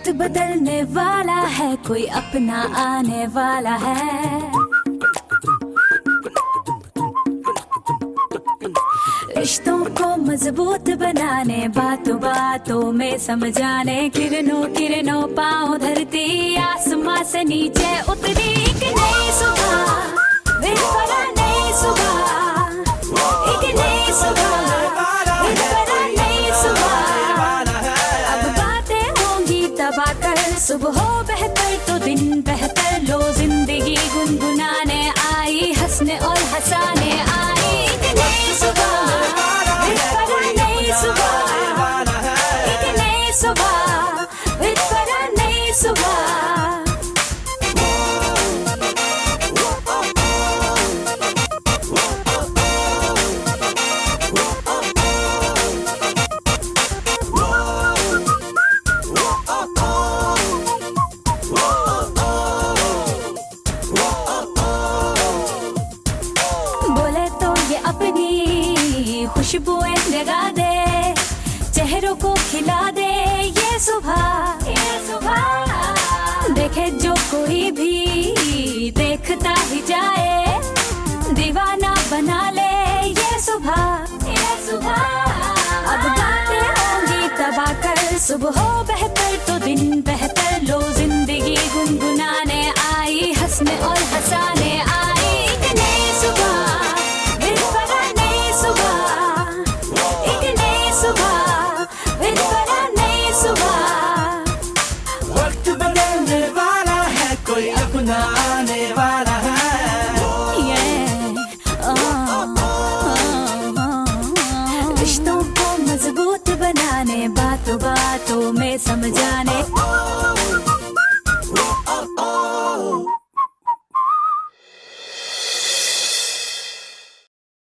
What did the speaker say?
वक्त बदलने वाला है, कोई अपना आने वाला है। रिश्तों को मजबूत बनाने, बातों बातों में समझाने, किरणों किरणों पाँव धरती, आसमां से नीचे उतरी एक नई सुबह, फिर पड़ा नई सुबह, एक नई सुबह, फिर पड़ा नई सुबह। अब बातें होंगी तबाकर, सुबह हो बेहतर तो दिन बेहतर, लो जिंदगी गुनगुनाने आई, हंसने और हंसाने आई। एक नई सुबह, फिर पड़ा नई सुबह, एक नई सुबह, फिर पड़ा नई सुबह। बोले तो ये अपनी खुशबुएं लगा दे, चेहरों को खिला दे ये सुबह, ये सुबह। देखे जो कोई भी देखता ही जाए, दीवाना बना ले ये सुबह, ये सुबह। अब बातें होंगी तबाकर, सुबह हो बेहतर तो दिन बेहतर, लो जिंदगी गुनगुनाने आई, हंसने और हंसाने आई। एक नई सुबह, फिर पड़ा नई सुबह, एक नई सुबह, फिर पड़ा नई सुबह। वक्त बदलने वाला है, कोई अपना आने वाला है। रिश्तों को मजबूत बनाने, बातों बातों में समझाने,